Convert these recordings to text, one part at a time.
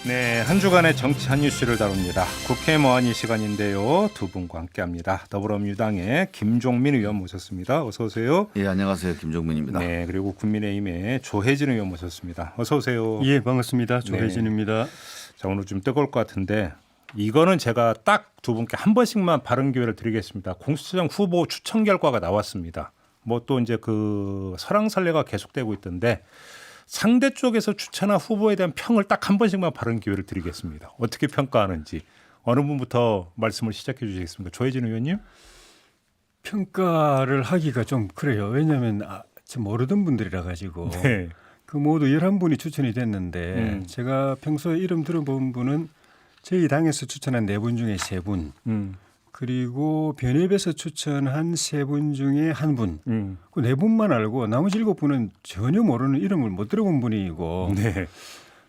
네, 한 주간의 정치 한 이슈를 다룹니다. 국회 모아니 시간인데요. 두 분과 함께합니다. 더불어민주당의 김종민 의원 모셨습니다. 어서 오세요. 예, 안녕하세요. 김종민입니다. 네, 그리고 국민의힘의 조혜진 의원 모셨습니다. 어서 오세요. 예, 반갑습니다. 조혜진입니다. 자, 오늘 좀 뜨거울 것 같은데 이거는 제가 딱 두 분께 한 번씩만 발언 기회를 드리겠습니다. 공수처장 후보 추천 결과가 나왔습니다. 뭐 또 이제 그 설왕설래가 계속되고 있던데 상대 쪽에서 추천한 후보에 대한 평을 딱 한 번씩만 발언 기회를 드리겠습니다. 어떻게 평가하는지 어느 분부터 말씀을 시작해 주시겠습니까? 조혜진 의원님. 평가를 하기가 좀 그래요. 왜냐하면 좀 모르던 분들이라 가지고 네. 그 모두 11분이 추천이 됐는데 제가 평소에 이름 들어본 분은 저희 당에서 추천한 4분 중에 3분 그리고 변협에서 추천한 3분 중에 1분 그 4분만 알고 나머지 7분은 전혀 모르는 이름을 못 들어본 분이고 네.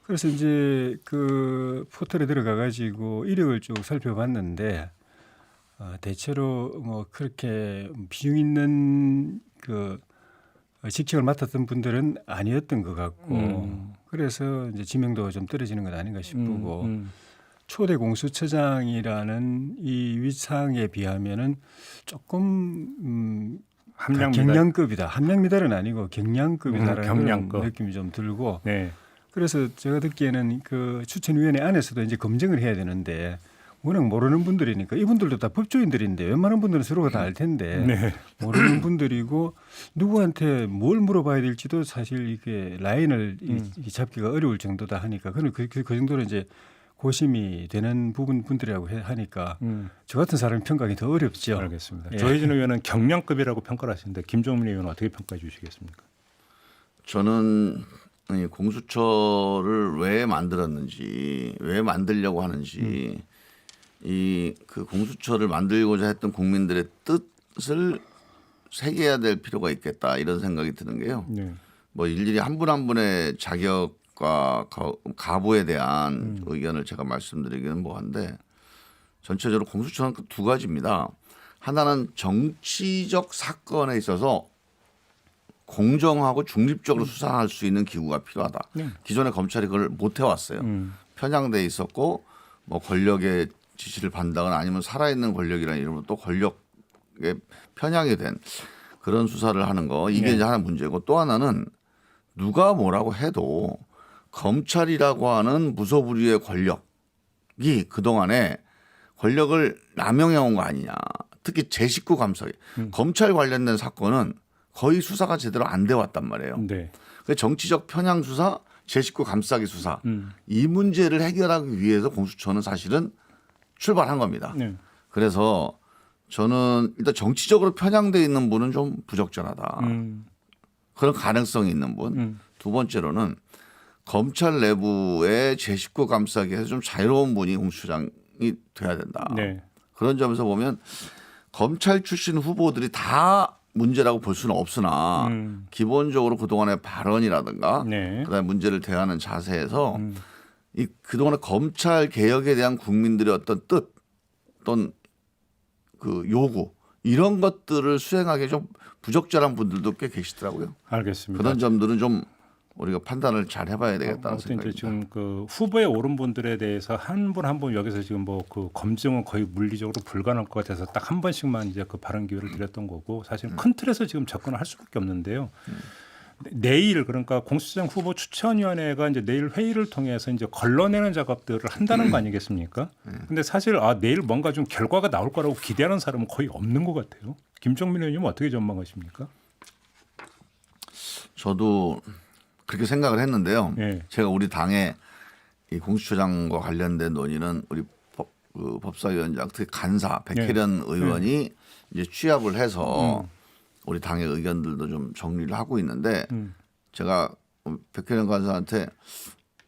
그래서 이제 그 포털에 들어가 가지고 이력을 쭉 살펴봤는데 대체로 뭐 그렇게 비중 있는 그 직책을 맡았던 분들은 아니었던 것 같고 그래서 이제 지명도가 좀 떨어지는 것 아닌가 싶고 초대 공수처장이라는 이 위상에 비하면은 조금 함량미달. 경량급이다. 함량미달은 아니고 경량급이다라는 경량급. 그런 느낌이 좀 들고 네. 그래서 제가 듣기에는 그 추천위원회 안에서도 이제 검증을 해야 되는데 워낙 모르는 분들이니까 이분들도 다 법조인들인데 웬만한 분들은 서로가 다 알 텐데 네. 모르는 분들이고 누구한테 뭘 물어봐야 될지도 사실 이게 라인을 이 잡기가 어려울 정도다 하니까 그 정도로 이제 고심이 되는 분들이라고 하니까 저 같은 사람이 평가하기 더 어렵죠. 알겠습니다. 예. 조혜진 의원은 경량급이라고 평가를 하시는데 김종민 의원은 어떻게 평가해 주시겠습니까? 저는 이 공수처를 왜 만들었는지, 왜 만들려고 하는지, 이 그 공수처를 만들고자 했던 국민들의 뜻을 새겨야 될 필요가 있겠다 이런 생각이 드는 게요. 네. 뭐 일일이 한 분 한 분의 자격과 가부에 대한 의견을 제가 말씀드리기는 뭐한데 전체적으로 공수처는 그 두 가지입니다. 하나는 정치적 사건에 있어서 공정하고 중립적으로 수사할 수 있는 기구가 필요하다. 기존의 검찰이 그걸 못 해왔어요. 편향돼 있었고 뭐 권력의 지시를 받다거나 아니면 살아있는 권력이라는 이름으로 또 권력에 편향이 된 그런 수사를 하는 거 이게 이제 하나 문제고 또 하나는 누가 뭐라고 해도 검찰이라고 하는 무소불위의 권력이 그동안에 권력을 남용해 온 거 아니냐. 특히 제19 감사기 검찰 관련된 사건은 거의 수사가 제대로 안 돼 왔단 말이에요. 네. 그 정치적 편향 수사, 제19 감싸기 수사 이 문제를 해결하기 위해서 공수처는 사실은 출발한 겁니다. 네. 그래서 저는 일단 정치적으로 편향돼 있는 분은 좀 부적절하다. 그런 가능성이 있는 분. 두 번째로는 검찰 내부의 제19 감싸기에서 좀 자유로운 분이 공수처장이 돼야 된다. 네. 그런 점에서 보면 검찰 출신 후보들이 다 문제라고 볼 수는 없으나 기본적으로 그동안의 발언이라든가 네. 그다음에 문제를 대하는 자세에서 이 그동안의 검찰 개혁에 대한 국민들의 어떤 뜻 또는 그 요구 이런 것들을 수행하기 좀 부적절한 분들도 꽤 계시더라고요. 알겠습니다. 그런 점들은 좀 우리가 판단을 잘 해봐야 되겠다는 아무튼 이제 생각입니다. 지금 그 후보에 오른 분들에 대해서 한 분 한 분 여기서 지금 뭐 그 검증은 거의 물리적으로 불가능할 것 같아서 딱 한 번씩만 이제 그 발언 기회를 드렸던 거고 사실 큰 틀에서 지금 접근을 할 수밖에 없는데요. 내일 그러니까 공수처장 후보 추천위원회가 이제 내일 회의를 통해서 이제 걸러내는 작업들을 한다는 거 아니겠습니까? 근데 사실 내일 뭔가 좀 결과가 나올 거라고 기대하는 사람은 거의 없는 것 같아요. 김종민 의원님은 어떻게 전망하십니까? 저도 그렇게 생각을 했는데요. 예. 제가 우리 당의 이 공수처장과 관련된 논의는 우리 법사위원장 특히 간사 백혜련 의원이 이제 취합을 해서 우리 당의 의견들도 좀 정리를 하고 있는데 제가 백혜련 간사한테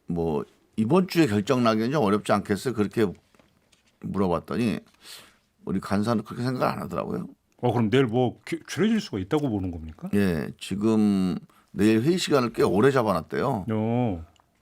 뭐 이번 주에 결정 나기는 좀 어렵지 않겠어요? 그렇게 물어봤더니 우리 간사는 그렇게 생각 안 하더라고요. 그럼 내일 뭐 줄여질 수가 있다고 보는 겁니까? 예, 지금 내일 회의 시간을 꽤 오래 잡아놨대요.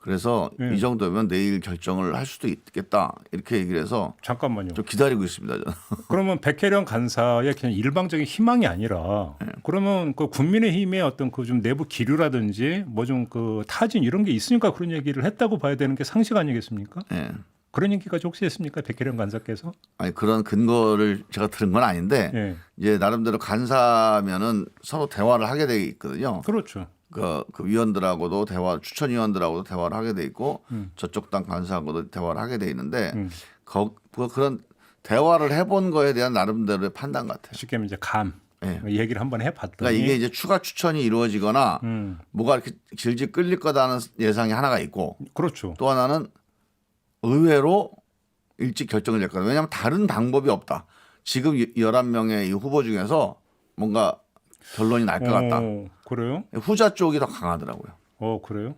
그래서 이 정도면 내일 결정을 할 수도 있겠다 이렇게 얘기를 해서 잠깐만요. 좀 기다리고 있습니다. 저는. 그러면 백혜련 간사의 그냥 일방적인 희망이 아니라 그러면 그 국민의힘의 어떤 그 좀 내부 기류라든지 뭐 좀 그 타진 이런 게 있으니까 그런 얘기를 했다고 봐야 되는 게 상식 아니겠습니까? 예. 그런 얘기까지 혹시 했습니까? 백혜련 간사께서? 아니 그런 근거를 제가 들은 건 아닌데 예. 이제 나름대로 간사면은 서로 대화를 하게 돼 있거든요. 그렇죠. 그 위원들하고도 추천 위원들하고도 대화를 하게 돼 있고 저쪽 당 간사하고도 대화를 하게 돼 있는데 그런 대화를 해본 거에 대한 나름대로의 판단 같아요. 쉽게 말하면 이제 감 예. 얘기를 한번 해봤더니 그러니까 이게 이제 추가 추천이 이루어지거나 뭐가 이렇게 질질 끌릴 거다는 예상이 하나가 있고 그렇죠. 또 하나는 의외로 일찍 결정을 냈거든요. 왜냐하면 다른 방법이 없다. 지금 11명의 이 후보 중에서 뭔가 결론이 날 것 같다. 그래요? 후자 쪽이 더 강하더라고요. 그래요?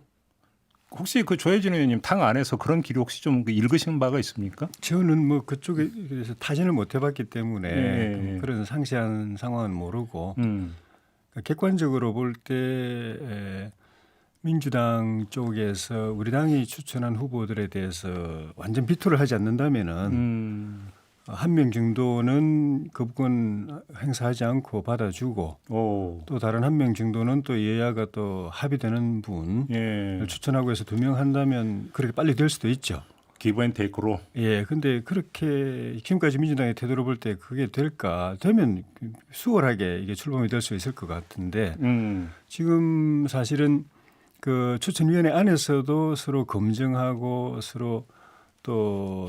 혹시 그 조혜진 의원님 당 안에서 그런 기록 혹시 좀 읽으신 바가 있습니까? 저는 뭐 그쪽에 서 타진을 못 해봤기 때문에 예. 그런 상세한 상황은 모르고 객관적으로 볼 때 민주당 쪽에서 우리 당이 추천한 후보들에 대해서 완전 비토를 하지 않는다면은 한 명 정도는 거부권 행사하지 않고 받아주고 또 다른 한 명 정도는 또 여야가 또 합의되는 분을 예. 추천하고 해서 2명 한다면 그렇게 빨리 될 수도 있죠. 기브앤테이크로. 예, 근데 그렇게 지금까지 민주당의 태도로 볼 때 그게 될까? 되면 수월하게 이게 출범이 될 수 있을 것 같은데 지금 사실은 그 추천위원회 안에서도 서로 검증하고 서로 또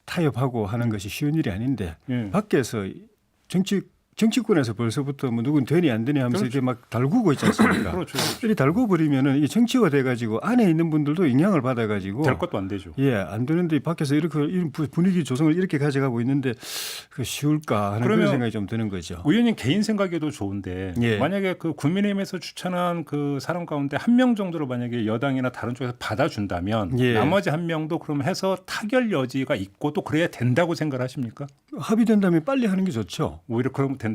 타협하고 하는 것이 쉬운 일이 아닌데 밖에서 정치권에서 벌써부터 뭐 누군 되니 안 되니 하면서 그렇죠. 이렇게 막 달구고 있지 않습니까? 그렇죠. 이렇게 달고 버리면은 이게 정치화 돼가지고 안에 있는 분들도 영향을 받아가지고 될 것도 안 되죠. 예, 안 되는데 밖에서 이렇게 이런 분위기 조성을 이렇게 가져가고 있는데 그 쉬울까 하는 그런 생각이 좀 드는 거죠. 의원님 개인 생각에도 좋은데 예. 만약에 그 국민의힘에서 추천한 그 사람 가운데 한 명 정도로 만약에 여당이나 다른 쪽에서 받아준다면 예. 나머지 한 명도 그럼 해서 타결 여지가 있고 또 그래야 된다고 생각하십니까? 합의된다면 빨리 하는 게 좋죠. 오히려 그러면 된다면.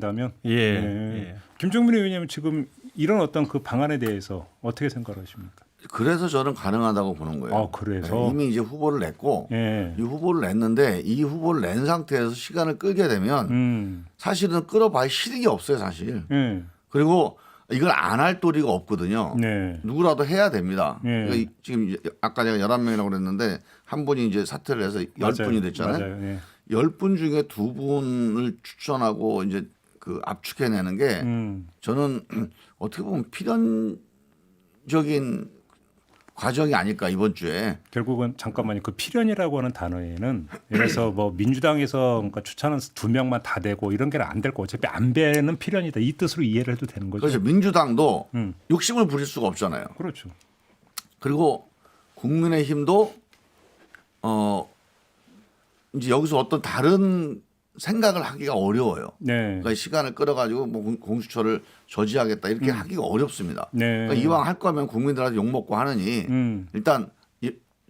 예. 네. 예. 김종민 의원님은 지금 이런 어떤 그 방안에 대해서 어떻게 생각하십니까? 그래서 저는 가능하다고 보는 거예요. 아, 그래서? 이미 이제 후보를 냈고 예. 이 후보를 냈는데 이 후보를 낸 상태에서 시간을 끌게 되면 사실은 끌어봐야 실익이 없어요, 사실. 그리고 이걸 안 할 도리가 없거든요. 네. 누구라도 해야 됩니다. 네. 그러니까 지금 아까 제가 11명이라고 그랬는데 한 분이 이제 사퇴를 해서 10분이 됐잖아요. 맞아요. 예. 10분 중에 2분을 추천하고 이제 그 압축해내는 게 저는 어떻게 보면 필연적인 과정이 아닐까 이번 주에. 결국은 잠깐만요. 그 필연이라고 하는 단어에는 예를 들어서 뭐 민주당에서 그러니까 추천은 2명만 다 되고 이런 게 안 될 거 어차피 안 되는 필연이다. 이 뜻으로 이해를 해도 되는 거죠. 그래서 민주당도 욕심을 부릴 수가 없잖아요. 그렇죠. 그리고 국민의힘도 이제 여기서 어떤 다른 생각을 하기가 어려워요. 네. 그러니까 시간을 끌어가지고 뭐 공수처를 저지하겠다 이렇게 하기가 어렵습니다. 네. 그러니까 이왕 할 거면 국민들한테 욕 먹고 하느니 일단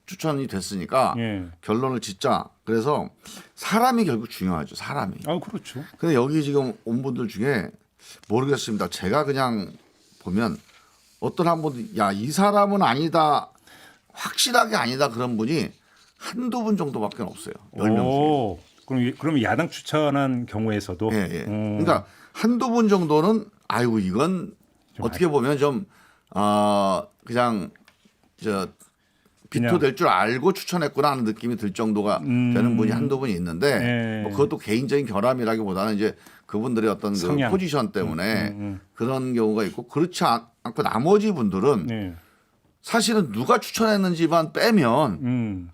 추천이 됐으니까 예. 결론을 짓자. 그래서 사람이 결국 중요하죠. 사람이. 아, 그렇죠. 근데 여기 지금 온 분들 중에 모르겠습니다. 제가 그냥 보면 어떤 한 분, 야, 이 사람은 아니다. 확실하게 아니다. 그런 분이 한두 분 정도밖에 없어요. 10명 중에. 그럼 야당 추천한 경우에서도 예, 예. 그러니까 한두 분 정도는 아이고 이건 어떻게 보면 좀 그냥 비토될 줄 알고 추천했구나 하는 느낌이 들 정도가 되는 분이 한두 분이 있는데 예. 뭐 그것도 개인적인 결함이라기보다는 이제 그분들의 어떤 그 포지션 때문에 그런 경우가 있고 그렇지 않고 나머지 분들은 예. 사실은 누가 추천했는지만 빼면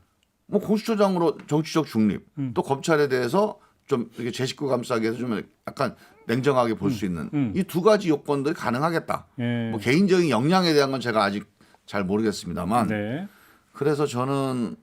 뭐 공수처장으로 정치적 중립 또 검찰에 대해서 좀 이렇게 제 식구 감싸기 위해서 좀 약간 냉정하게 볼 수 있는 이 두 가지 요건들이 가능하겠다. 예. 뭐 개인적인 역량에 대한 건 제가 아직 잘 모르겠습니다만 네. 그래서 저는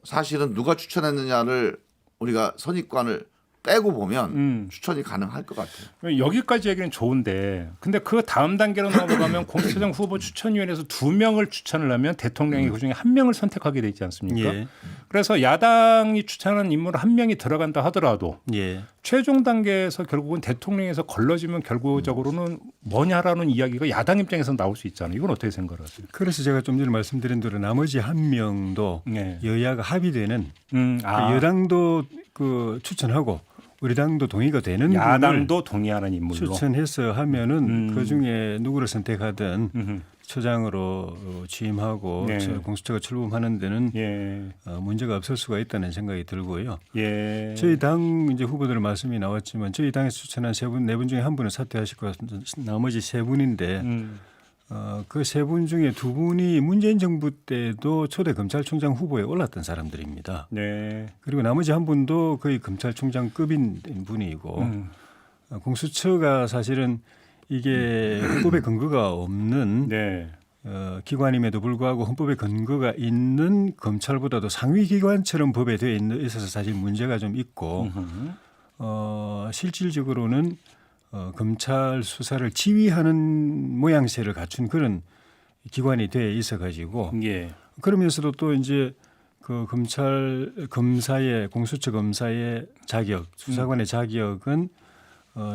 사실은 누가 추천했느냐를 우리가 선입관을 빼고 보면 추천이 가능할 것 같아요. 여기까지 얘기는 좋은데 근데 그 다음 단계로 넘어가면 공수처장 후보 추천위원회에서 2명을 추천을 하면 대통령이 그중에 1명을 선택하게 되지 않습니까? 예. 그래서 야당이 추천한 인물 1명이 들어간다 하더라도 예. 최종 단계에서 결국은 대통령에서 걸러지면 결국적으로는 뭐냐라는 이야기가 야당 입장에서 나올 수 있잖아요. 이건 어떻게 생각하세요? 그래서 제가 좀 전에 말씀드린 대로 나머지 1명도 네. 여야가 합의되는 그 여당도 그 추천하고 우리 당도 동의가 되는 야당도 동의하는 인물로 추천해서 하면은 그 중에 누구를 선택하든 처장으로 취임하고 네. 공수처가 출범하는 데는 예. 문제가 없을 수가 있다는 생각이 들고요. 예. 저희 당 이제 후보들 말씀이 나왔지만 저희 당에서 추천한 네 분 중에 한 분은 사퇴하실 것 같습니다. 나머지 세 분인데 그 세 분 중에 두 분이 문재인 정부 때도 초대 검찰총장 후보에 올랐던 사람들입니다. 네. 그리고 나머지 한 분도 거의 검찰총장급인 분이고 공수처가 사실은 이게 헌법에 근거가 없는 네. 기관임에도 불구하고 헌법에 근거가 있는 검찰보다도 상위 기관처럼 법에 되어 있어서 사실 문제가 좀 있고 실질적으로는 검찰 수사를 지휘하는 모양새를 갖춘 그런 기관이 되어 있어 가지고 예. 그러면서도 또 이제 그 검사의 공수처 검사의 자격, 수사관의 자격은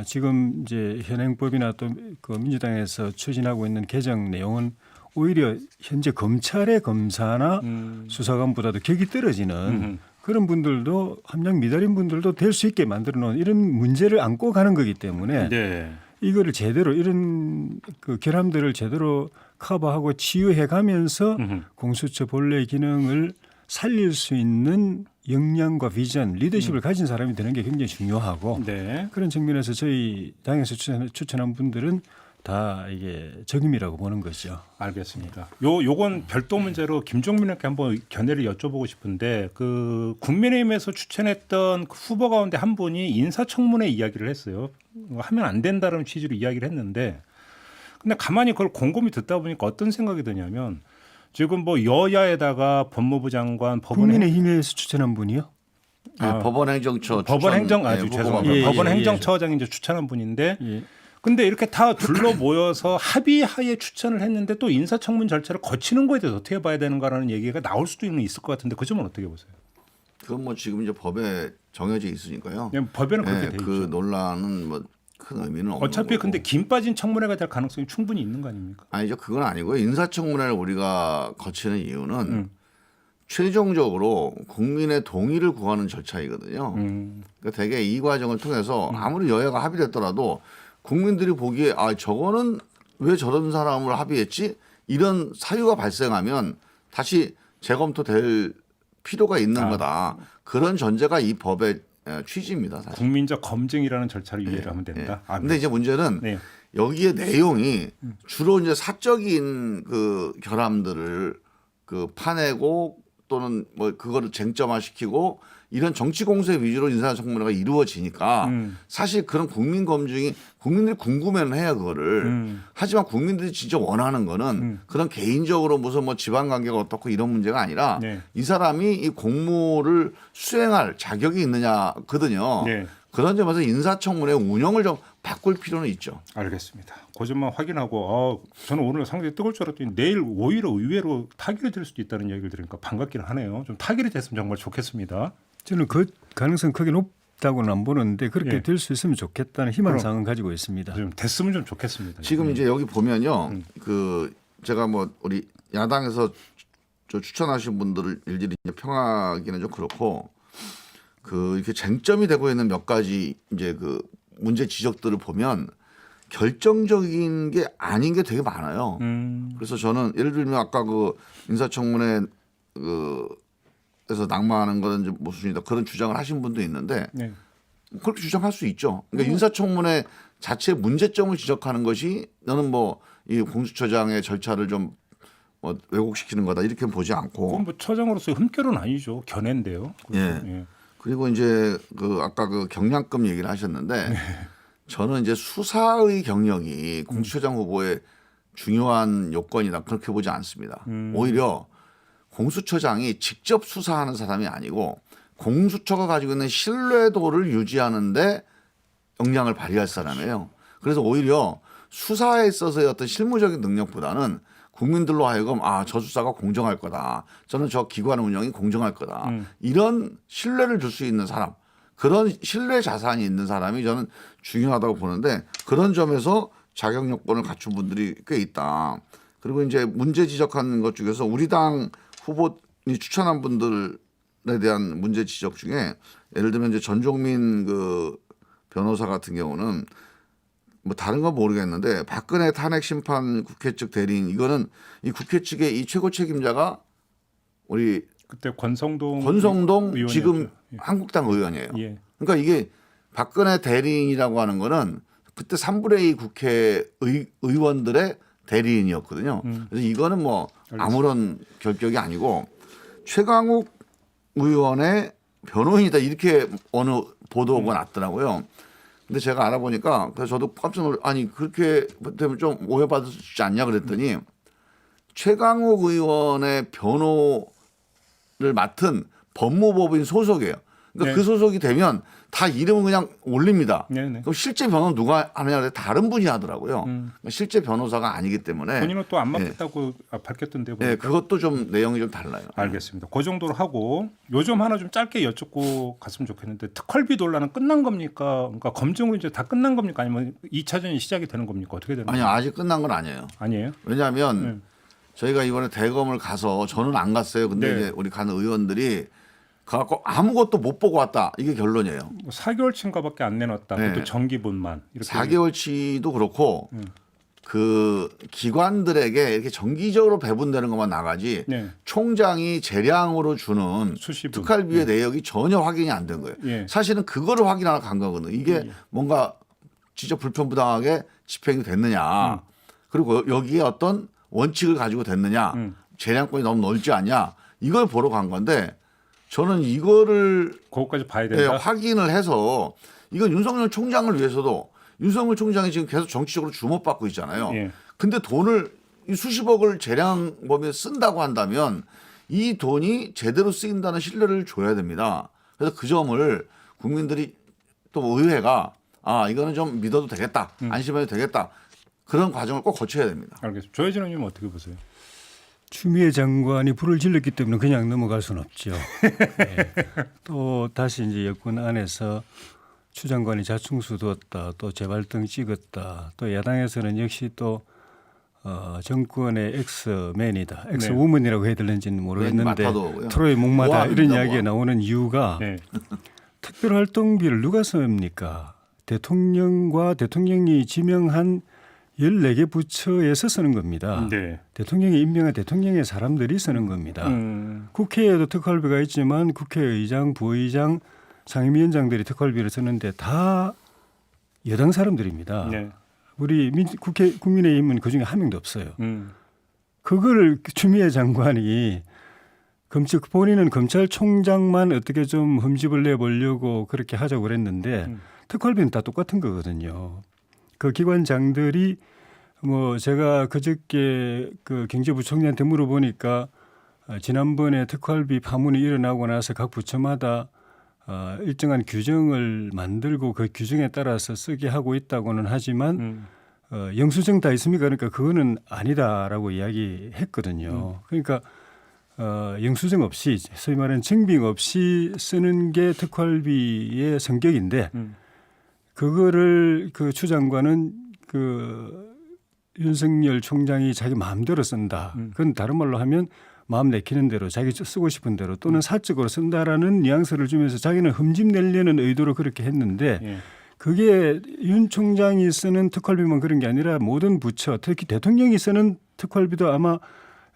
지금 이제 현행법이나 또 그 민주당에서 추진하고 있는 개정 내용은 오히려 현재 검찰의 검사나 수사관보다도 격이 떨어지는 그런 분들도 함량 미달인 분들도 될 수 있게 만들어 놓은 이런 문제를 안고 가는 거기 때문에 네. 이거를 제대로 이런 그 결함들을 제대로 커버하고 치유해 가면서 공수처 본래 기능을 살릴 수 있는 역량과 비전, 리더십을 가진 사람이 되는 게 굉장히 중요하고 네. 그런 측면에서 저희 당에서 추천한 분들은 다 이게 적임이라고 보는 거죠. 알겠습니다. 요건 별도 문제로 김종민에게 한번 견해를 여쭤보고 싶은데 그 국민의힘에서 추천했던 그 후보 가운데 한 분이 인사청문회 이야기를 했어요. 하면 안 된다는 취지로 이야기를 했는데 근데 가만히 그걸 곰곰이 듣다 보니까 어떤 생각이 드냐면 지금 뭐 여야에다가 법무부 장관 국민의힘에서 추천한 분이요? 네, 법원행정처 법원 행정 네, 아주 후보가 죄송합니다. 예, 법원 예, 행정처장이 이제 추천한 분인데 예. 근데 이렇게 다 둘러 모여서 합의하에 추천을 했는데 또 인사청문 절차를 거치는 거에 대해서 어떻게 봐야 되는가라는 얘기가 나올 수도 있을 것 같은데 그 점은 어떻게 보세요? 그건 뭐 지금 이제 법에 정해져 있으니까요. 그냥 법에는 그렇게 네, 돼 그 있죠. 논란은 뭐 큰 의미는 없는 어차피 거고. 근데 김 빠진 청문회가 될 가능성이 충분히 있는 거 아닙니까? 아니죠. 그건 아니고요. 인사청문회를 우리가 거치는 이유는 최종적으로 국민의 동의를 구하는 절차이거든요. 그러니까 대개 이 과정을 통해서 아무리 여야가 합의됐더라도 국민들이 보기에 아 저거는 왜 저런 사람을 합의했지? 이런 사유가 발생하면 다시 재검토될 필요가 있는 거다. 그런 전제가 이 법의 취지입니다. 사실. 국민적 검증이라는 절차를 이해를 하면 된다. 아, 근데 이제 문제는 네. 여기에 내용이 주로 이제 사적인 그 결함들을 그 파내고 또는 뭐 그거를 쟁점화시키고 이런 정치 공세 위주로 인사청문회가 이루어지니까 사실 그런 국민 검증이 국민들이 궁금해는 해요 그거를. 하지만 국민들이 진짜 원하는 거는 그런 개인적으로 무슨 뭐 집안 관계가 어떻고 이런 문제가 아니라 네. 이 사람이 이 공무를 수행할 자격이 있느냐거든요. 네. 그런 점에서 인사청문회 운영을 좀 바꿀 필요는 있죠. 알겠습니다. 그 점만 확인하고 저는 오늘 상당히 뜨거울 줄 알았더니 내일 오히려 의외로 타결이 될 수도 있다는 얘기를 들으니까 반갑기는 하네요. 좀 타결이 됐으면 정말 좋겠습니다. 저는 그 가능성 크게 높다고는 안 보는데 그렇게 예. 될 수 있으면 좋겠다는 희망사항은 가지고 있습니다. 좀 됐으면 좀 좋겠습니다. 지금 이제 여기 보면요, 그 제가 뭐 우리 야당에서 저 추천하신 분들을 일일이 이제 평하기는 좀 그렇고 그 이렇게 쟁점이 되고 있는 몇 가지 이제 그 문제 지적들을 보면 결정적인 게 아닌 게 되게 많아요. 그래서 저는 예를 들면 아까 그 인사청문회 그에서 낙마하는 거는 좀 모순이다 그런 주장을 하신 분도 있는데 네. 그렇게 주장할 수 있죠. 그러니까 인사청문회 자체 문제점을 지적하는 것이 너는 뭐 이 공수처장의 절차를 좀 뭐 왜곡시키는 거다 이렇게 보지 않고. 그건 뭐 처장으로서의 흠결은 아니죠. 견해인데요. 예. 예. 그리고 이제 그 아까 그 경량급 얘기를 하셨는데 저는 이제 수사의 경력이 공수처장 후보의 중요한 요건이다 그렇게 보지 않습니다. 오히려 공수처장이 직접 수사하는 사람이 아니고 공수처가 가지고 있는 신뢰도를 유지하는데 역량을 발휘할 사람이에요. 그래서 오히려 수사에 있어서의 어떤 실무적인 능력보다는 국민들로 하여금 저 수사가 공정할 거다. 저는 저 기관 운영이 공정할 거다. 이런 신뢰를 줄 수 있는 사람, 그런 신뢰 자산이 있는 사람이 저는 중요하다고 보는데 그런 점에서 자격 요건을 갖춘 분들이 꽤 있다. 그리고 이제 문제 지적하는 것 중에서 우리 당 후보니 추천한 분들에 대한 문제 지적 중에 예를 들면 이제 전종민 그 변호사 같은 경우는 뭐 다른 건 모르겠는데 박근혜 탄핵 심판 국회 측 대리인 이거는 이 국회 측의 이 최고 책임자가 우리 그때 권성동 권성동 지금 의원이었죠. 한국당 의원이에요. 예. 그러니까 이게 박근혜 대리인이라고 하는 거는 그때 3분의 2 국회 의원들의 대리인이었거든요. 그래서 이거는 뭐 아무런 결격이 아니고 최강욱 의원의 변호인이다 이렇게 어느 보도가 났더라고요. 근데 제가 알아보니까 그래서 저도 깜짝 놀라 아니 그렇게 되면 좀 오해받을 수 있지 않냐 그랬더니 최강욱 의원의 변호를 맡은 법무법인 소속이에요. 그러니까 네. 그 소속이 되면 다 이름은 그냥 올립니다. 네네. 그럼 실제 변호는 누가 하느냐 그래 다른 분이 하더라고요. 그러니까 실제 변호사가 아니기 때문에 본인은 또 안 맡겠다고 밝혔던데. 네, 그것도 좀 내용이 좀 달라요. 알겠습니다. 그 정도로 하고 요점 하나 좀 짧게 여쭙고 갔으면 좋겠는데 특활비 논란은 끝난 겁니까? 그러니까 검증은 이제 다 끝난 겁니까? 아니면 2차전이 시작이 되는 겁니까? 어떻게 되는 아니요 겁니까? 아직 끝난 건 아니에요. 아니에요? 왜냐하면 저희가 이번에 대검을 가서 저는 안 갔어요. 근데 네. 이제 우리 가는 의원들이 가갖고 아무것도 못 보고 왔다. 이게 결론이에요. 뭐 4개월치인가밖에 안 내놨다. 네. 그것도 정기분만. 이렇게 4개월치도 그렇고 그 기관들에게 이렇게 정기적으로 배분되는 것만 나가지 네. 총장이 재량으로 주는 수시분. 특활비의 내역이 전혀 확인이 안 된 거예요. 예. 사실은 그거를 확인하러 간 거거든요. 이게 뭔가 진짜 불편부당하게 집행이 됐느냐. 그리고 여기에 어떤 원칙을 가지고 됐느냐. 재량권이 너무 넓지 않냐. 이걸 보러 간 건데 저는 이거를 그것까지 봐야 네, 된다. 확인을 해서 이건 윤석열 총장을 위해서도 윤석열 총장이 지금 계속 정치적으로 주목받고 있잖아요. 예. 근데 돈을 이 수십억을 재량범위에 쓴다고 한다면 이 돈이 제대로 쓰인다는 신뢰를 줘야 됩니다. 그래서 그 점을 국민들이 또 의회가 이거는 좀 믿어도 되겠다. 안심해도 되겠다. 그런 과정을 꼭 거쳐야 됩니다. 알겠습니다. 조혜진 의원님 어떻게 보세요? 추미애 장관이 불을 질렀기 때문에 그냥 넘어갈 수는 없죠. 네. 또 다시 이제 여권 안에서 추 장관이 자충수 뒀다, 또 재발등 찍었다, 또 야당에서는 역시 또 정권의 엑스맨이다, 엑스우먼이라고 해야 될는지는 모르겠는데 맡아도 트로이 목마다 모함입니다, 이런 이야기가 모함. 나오는 이유가 네. 특별활동비를 누가 씁니까? 대통령과 대통령이 지명한 14개 부처에서 쓰는 겁니다. 네. 대통령이 임명한 대통령의 사람들이 쓰는 겁니다. 국회에도 특활비가 있지만 국회의장, 부의장, 상임위원장들이 특활비를 쓰는데 다 여당 사람들입니다. 네. 우리 국민의힘은 그중에 한 명도 없어요. 그걸 추미애 장관이 본인은 검찰총장만 어떻게 좀 흠집을 내보려고 그렇게 하자고 그랬는데 특활비는 다 똑같은 거거든요. 그 기관장들이 뭐 제가 그저께 그 경제부총리한테 물어보니까 지난번에 특활비 파문이 일어나고 나서 각 부처마다 일정한 규정을 만들고 그 규정에 따라서 쓰게 하고 있다고는 하지만 영수증 다 있습니까? 그러니까 그거는 아니다라고 이야기했거든요. 그러니까 영수증 없이 소위 말하는 증빙 없이 쓰는 게 특활비의 성격인데 그거를 그 추 장관은 그 윤석열 총장이 자기 마음대로 쓴다. 그건 다른 말로 하면 마음 내키는 대로 자기 쓰고 싶은 대로 또는 사적으로 쓴다라는 뉘앙스를 주면서 자기는 흠집 내려는 의도로 그렇게 했는데 예. 그게 윤 총장이 쓰는 특활비만 그런 게 아니라 모든 부처 특히 대통령이 쓰는 특활비도 아마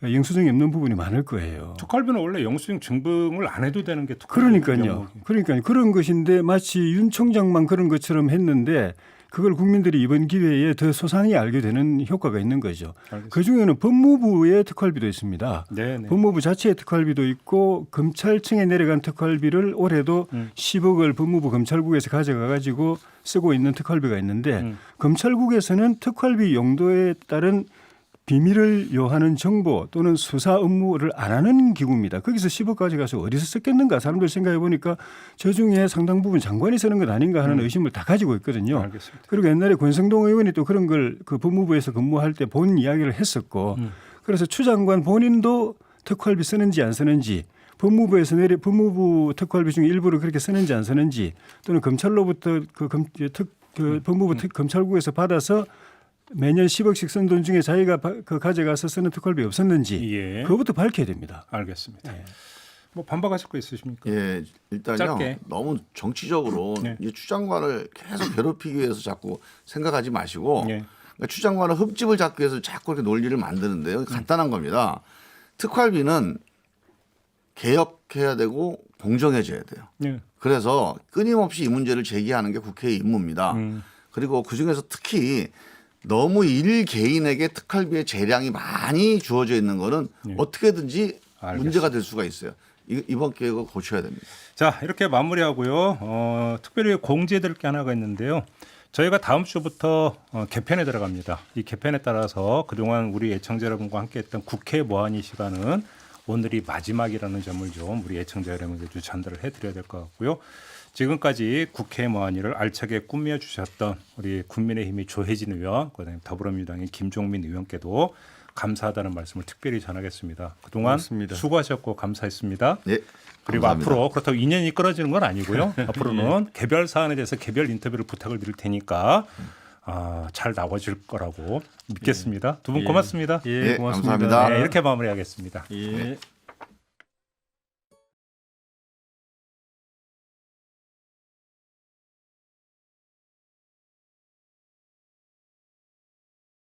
영수증이 없는 부분이 많을 거예요. 특활비는 원래 영수증 증빙을 안 해도 되는 게 특활비. 그러니까요. 그런 것인데 마치 윤 총장만 그런 것처럼 했는데 그걸 국민들이 이번 기회에 더 소상히 알게 되는 효과가 있는 거죠. 알겠습니다. 그중에는 법무부의 특활비도 있습니다. 네네. 법무부 자체의 특활비도 있고 검찰청에 내려간 특활비를 올해도 10억을 법무부 검찰국에서 가져가 가지고 쓰고 있는 특활비가 있는데 검찰국에서는 특활비 용도에 따른 비밀을 요하는 정보 또는 수사 업무를 안 하는 기구입니다. 거기서 10억까지 가서 어디서 썼겠는가 사람들 생각해 보니까 저 중에 상당 부분 장관이 쓰는 것 아닌가 하는 의심을 다 가지고 있거든요. 알겠습니다. 그리고 옛날에 권성동 의원이 또 그런 걸 그 법무부에서 근무할 때 본 이야기를 했었고 그래서 추 장관 본인도 특활비 쓰는지 안 쓰는지 법무부에서 법무부 특활비 중에 일부를 그렇게 쓰는지 안 쓰는지 또는 검찰로부터 법무부 검찰국에서 받아서 매년 10억씩 쓴 돈 중에 자기가 가져가서 쓰는 특활비 없었는지 예. 그것부터 밝혀야 됩니다. 알겠습니다. 뭐 반박하실 거 있으십니까? 예, 일단요. 짧게. 너무 정치적으로 이 추 장관을 계속 괴롭히기 위해서 자꾸 생각하지 마시고 예. 그러니까 추 장관은 흠집을 잡기 위해서 자꾸 이렇게 논리를 만드는데요. 간단한 겁니다. 특활비는 개혁해야 되고 공정해져야 돼요. 예. 그래서 끊임없이 이 문제를 제기하는 게 국회의 임무입니다. 그리고 그중에서 특히 너무 일 개인에게 특활비의 재량이 많이 주어져 있는 거는 어떻게든지 문제가 될 수가 있어요. 이번 기회가 고쳐야 됩니다. 자, 이렇게 마무리하고요. 특별히 공지해드릴 게 하나가 있는데요. 저희가 다음 주부터 개편에 들어갑니다. 이 개편에 따라서 그동안 우리 애청자 여러분과 함께했던 국회 모안이 시간은 오늘이 마지막이라는 점을 좀 우리 애청자 여러분에게 좀 전달을 해드려야 될 것 같고요. 지금까지 국회 모안이를 알차게 꾸며주셨던 우리 국민의힘의 조혜진 의원, 그다음에 더불어민주당의 김종민 의원께도 감사하다는 말씀을 특별히 전하겠습니다. 그동안 고맙습니다. 수고하셨고 감사했습니다. 네. 그리고 감사합니다. 앞으로 그렇다고 인연이 끊어지는 건 아니고요. 앞으로는 개별 사안에 대해서 개별 인터뷰를 부탁을 드릴 테니까 잘 나와줄 거라고 믿겠습니다. 두 분 고맙습니다. 예, 네, 고맙습니다. 감사합니다. 네, 이렇게 마무리하겠습니다. 예.